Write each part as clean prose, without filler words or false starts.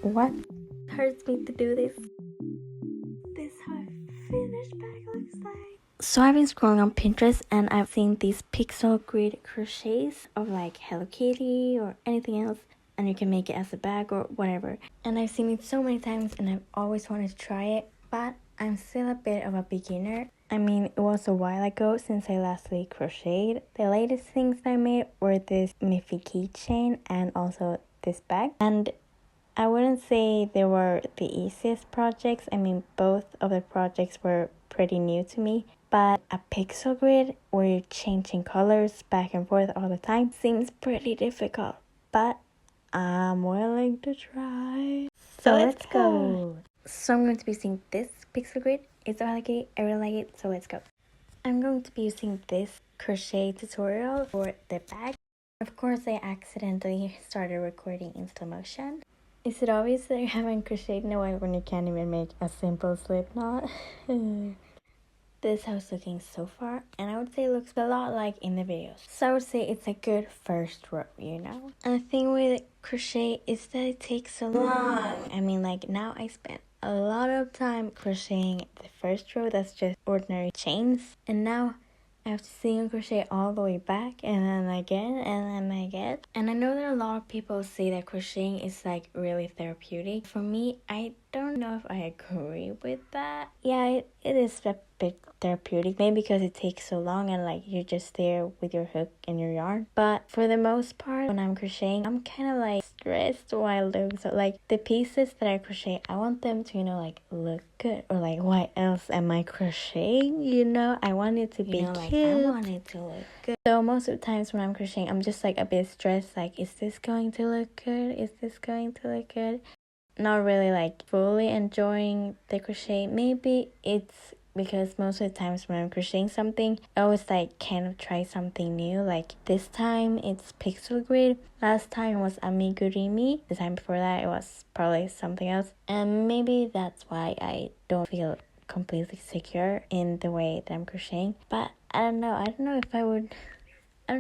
What hurts me to do this? This is how a finished bag looks like. So I've been scrolling on Pinterest and I've seen these pixel grid crochets of like Hello Kitty or anything else, and you can make it as a bag or whatever. And I've seen it so many times and I've always wanted to try it, but I'm still a bit of a beginner. I mean, it was a while ago since I lastly crocheted. The latest things I made were this Miffy keychain and also this bag. And I wouldn't say they were the easiest projects. I mean, both of the projects were pretty new to me. But a pixel grid where you're changing colors back and forth all the time seems pretty difficult. But I'm willing to try. So let's go. So I'm going to be using this pixel grid. It's I like it, I really like it, so let's go. I'm going to be using this crochet tutorial for the bag. Of course, I accidentally started recording in slow motion. Is it obvious that I haven't crocheted in a while when you can't even make a simple slip knot? This is how it's looking so far, and I would say it looks a lot like in the videos. So I would say it's a good first row, you know? And the thing with crochet is that it takes so long. I mean, like now I spent a lot of time crocheting the first row that's just ordinary chains, and now I have to single crochet all the way back and then again and then again. And I know that a lot of people say that crocheting is like really therapeutic. For me, I don't know if I agree with that. Yeah, it is a bit therapeutic, maybe because it takes so long and like you're just there with your hook and your yarn. But for the most part, when I'm crocheting, I'm kind of like stressed while doing so. Like the pieces that I crochet, I want them to, you know, like look good, or like why else am I crocheting, you know? I want it to be cute. Like I want it to look good. So most of the times when I'm crocheting, I'm just like a bit stressed, like is this going to look good, is this going to look good? Not really like fully enjoying the crochet. Maybe it's because most of the times when I'm crocheting something, I always like kind of try something new. Like this time it's pixel grid, last time was amigurumi, the time before that it was probably something else, and maybe that's why I don't feel completely secure in the way that I'm crocheting. But I don't know if I would, I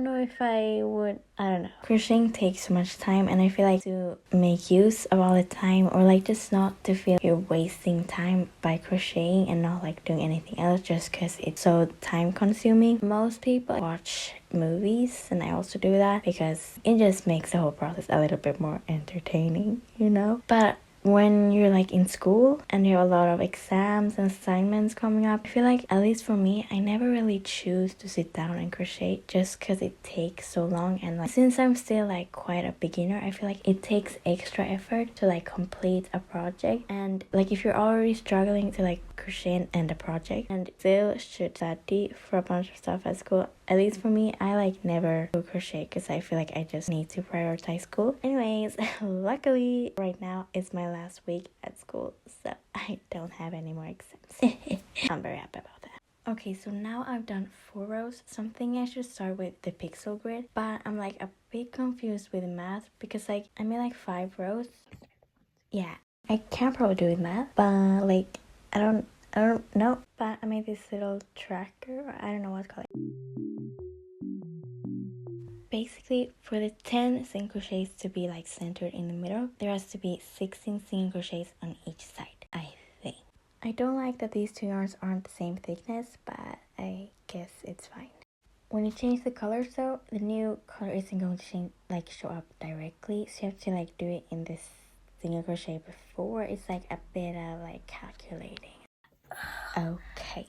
don't know. Crocheting takes so much time, and I feel like to make use of all the time, or like just not to feel you're wasting time by crocheting and not like doing anything else just because it's so time consuming. Most people watch movies, and I also do that because it just makes the whole process a little bit more entertaining, you know? But when you're like in school and you have a lot of exams and assignments coming up, I feel like, at least for me, I never really choose to sit down and crochet just because it takes so long. And like since I'm still like quite a beginner, I feel like it takes extra effort to like complete a project. And like if you're already struggling to like crochet and end a project and still should study for a bunch of stuff at school, at least for me, I like never do crochet because I feel like I just need to prioritize school. Anyways, luckily right now it's my last week at school, so I don't have any more exams. I'm very happy about that. Okay, so now I've done 4 rows. Something I should start with the pixel grid, but I'm like a bit confused with math because like I made like 5 rows. Yeah, I can't probably do with math, but like I don't know. But I made this little tracker. I don't know what to call it. Basically, for the 10 single crochets to be like centered in the middle, there has to be 16 single crochets on each side, I think. I don't like that these two yarns aren't the same thickness, but I guess it's fine. When you change the colors though, the new color isn't going to change, like show up directly, so you have to like do it in this single crochet before. It's like a bit of like calculating. Okay.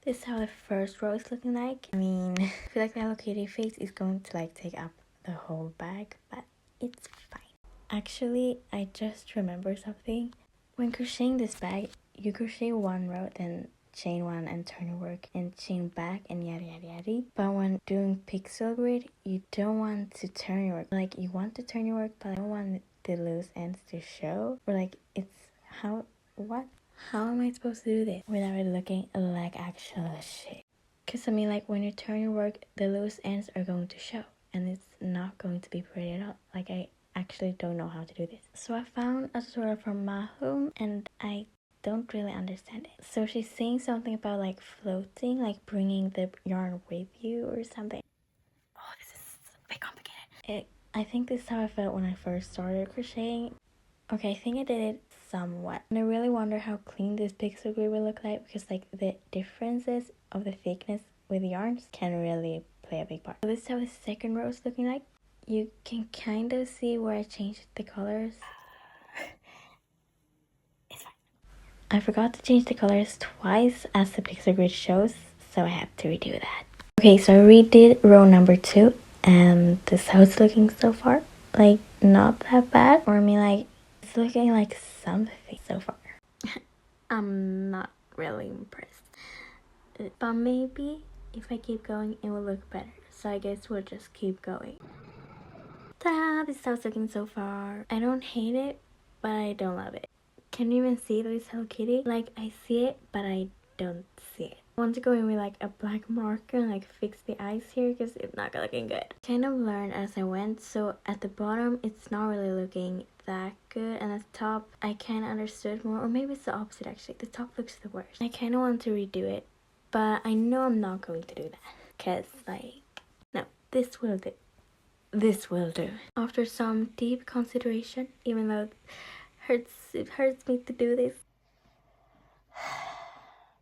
This is how the first row is looking like. I mean, I feel like the Hello Kitty face is going to like take up the whole bag, but it's fine. Actually, I just remembered something. When crocheting this bag, you crochet 1 row, then chain 1 and turn your work and chain back and yada yada yada. But when doing pixel grid, you don't want to turn your work. Like you want to turn your work, but I don't want the loose ends to show. Or like it's what? How am I supposed to do this without it looking like actual shit? Because I mean, like when you turn your work, the loose ends are going to show and it's not going to be pretty at all. Like I actually don't know how to do this. So I found a tutorial from Mahum and I don't really understand it. So she's saying something about like floating, like bringing the yarn with you or something. Oh, this is a bit complicated. I think this is how I felt when I first started crocheting. Okay, I think I did it somewhat. And I really wonder how clean this pixel grid will look like, because like the differences of the thickness with yarns can really play a big part. So this is how the second row is looking like. You can kind of see where I changed the colors. It's fine. I forgot to change the colors twice as the pixel grid shows, so I have to redo that. Okay, so I redid row number 2, and this is how it's looking so far. Like, not that bad. Or I mean, like, it's looking like something so far. I'm not really impressed. But maybe if I keep going, it will look better. So I guess we'll just keep going. Ta-da! This is how it's looking so far. I don't hate it, but I don't love it. Can you even see this Hello Kitty? Like, I see it, but I don't see it. I want to go in with like a black marker and like fix the eyes here because it's not looking good. Kind of learned as I went, so at the bottom it's not really looking that good, and at the top I kind of understood more, or maybe it's the opposite actually. The top looks the worst. I kind of want to redo it, but I know I'm not going to do that because like, no, this will do. This will do. After some deep consideration, even though it hurts me to do this,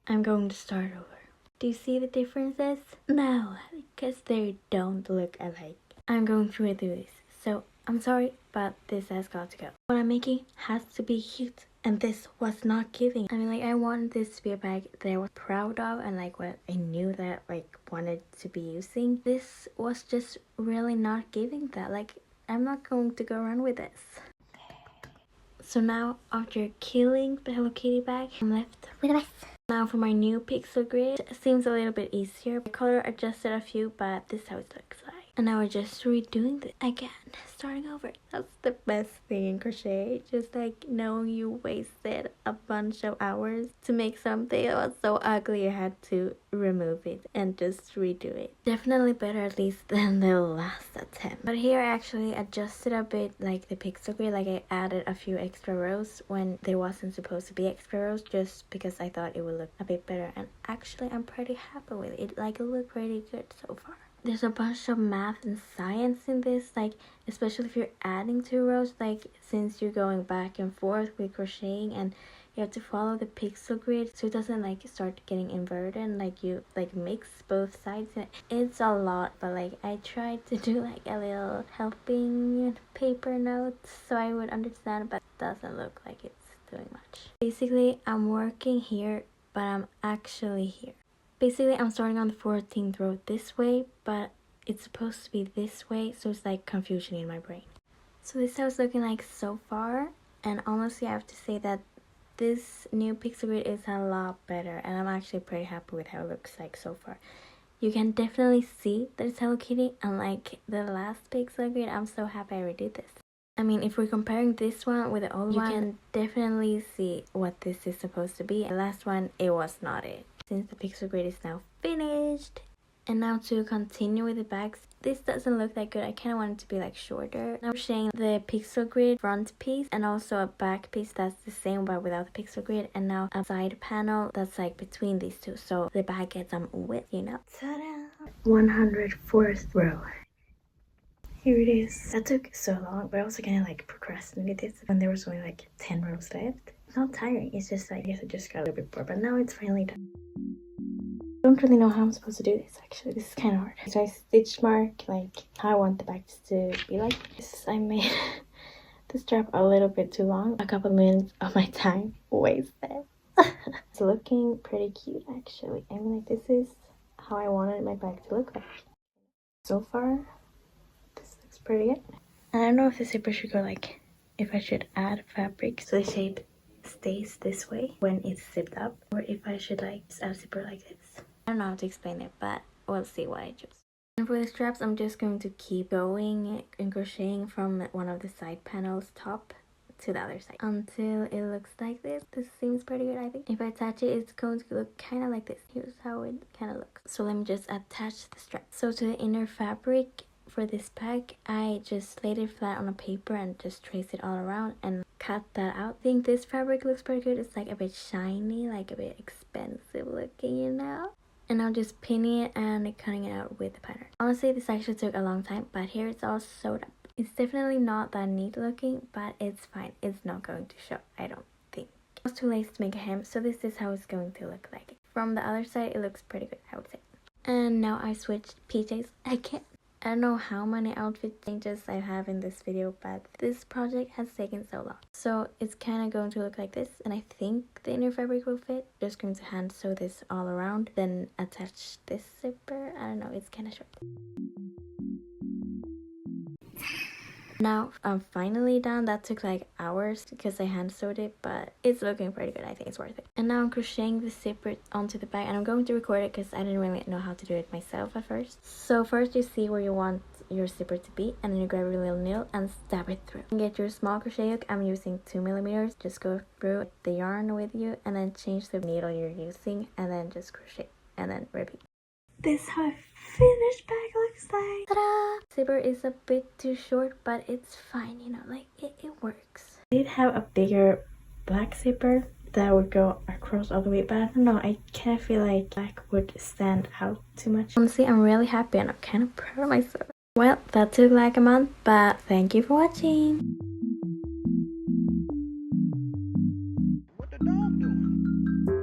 I'm going to start over. Do you see the differences? No, because they don't look alike. I'm going to redo this, so I'm sorry, but this has got to go. What I'm making has to be cute, and this was not giving. I mean, like, I wanted this to be a bag that I was proud of, and like what I knew that like wanted to be using. This was just really not giving that. Like, I'm not going to go around with this. So now, after killing the Hello Kitty bag, I'm left with a mess. Now for my new pixel grid, it seems a little bit easier. I color adjusted a few, but this is how it looks like. And now we're just redoing this again, starting over. That's the best thing in crochet, just like knowing you wasted a bunch of hours to make something that was so ugly you had to remove it and just redo it. Definitely better at least than the last attempt. But here I actually adjusted a bit like the pixel grid, like I added a few extra rows when there wasn't supposed to be extra rows, just because I thought it would look a bit better, and actually I'm pretty happy with it. Like, it looked pretty good so far. There's a bunch of math and science in this, like especially if you're adding 2 rows, like since you're going back and forth with crocheting and you have to follow the pixel grid so it doesn't like start getting inverted and like you like mix both sides. It's a lot, but like I tried to do like a little helping paper notes so I would understand, but it doesn't look like it's doing much. Basically, I'm working here, but I'm actually here. Basically, I'm starting on the 14th row this way, but it's supposed to be this way, so it's like confusion in my brain. So this is how it's looking like so far, and honestly I have to say that this new pixel grid is a lot better, and I'm actually pretty happy with how it looks like so far. You can definitely see that it's Hello Kitty, unlike the last pixel grid. I'm so happy I redid this. I mean, if we're comparing this one with the old one, you can definitely see what this is supposed to be. The last one, it was not it. Since the pixel grid is now finished. And now to continue with the bags, this doesn't look that good. I kind of want it to be like shorter. I'm showing the pixel grid front piece and also a back piece that's the same but without the pixel grid, and now a side panel that's like between these two, so the bag gets some width, you know. Ta-da! 104th row. Here it is. That took so long, but I also kind of like procrastinated this when there was only like 10 rows left. It's not tiring, it's just like, I guess I just got a little bit bored, but now it's finally done. I don't really know how I'm supposed to do this actually. This is kind of hard. So I stitch mark like how I want the bags to be like. This, I made the strap a little bit too long. A couple minutes of my time wasted. It's looking pretty cute actually. I mean, like, this is how I wanted my bag to look like. So far, this looks pretty good. And I don't know if the zipper should go like, if I should add fabric so the shape stays this way when it's zipped up, or if I should like just add a zipper like this. I don't know how to explain it, but we'll see what I choose. And for the straps, I'm just going to keep going and crocheting from one of the side panels top to the other side until it looks like this. This seems pretty good, I think. If I attach it, it's going to look kind of like this. Here's how it kind of looks. So let me just attach the strap. So to the inner fabric for this bag, I just laid it flat on a paper and just traced it all around and cut that out. I think this fabric looks pretty good. It's like a bit shiny, like a bit expensive looking, you know? And I'm just pinning it and cutting it out with the pattern. Honestly, this actually took a long time, but here it's all sewed up. It's definitely not that neat looking, but it's fine. It's not going to show, I don't think. I was too lazy to make a hem, so this is how it's going to look like. From the other side, it looks pretty good, I would say. And now I switched PJs again. I don't know how many outfit changes I have in this video, but this project has taken so long. So it's kind of going to look like this, and I think the inner fabric will fit. Just going to hand sew this all around, then attach this zipper. I don't know, it's kind of short. Now I'm finally done. That took like hours because I hand sewed it, but it's looking pretty good. I think it's worth it. And now I'm crocheting the zipper onto the back, and I'm going to record it because I didn't really know how to do it myself at first. So first you see where you want your zipper to be, and then you grab your little needle and stab it through. And get your small crochet hook. I'm using 2mm. Just go through the yarn with you and then change the needle you're using, and then just crochet and then repeat. This is how a finished bag looks like. Ta-da! Zipper is a bit too short, but it's fine, you know, like it works. I did have a bigger black zipper that would go across all the way, but I don't know, I kind of feel like black would stand out too much. Honestly, I'm really happy and I'm kind of proud of myself. Well, that took like a month, but thank you for watching. What the dog doing?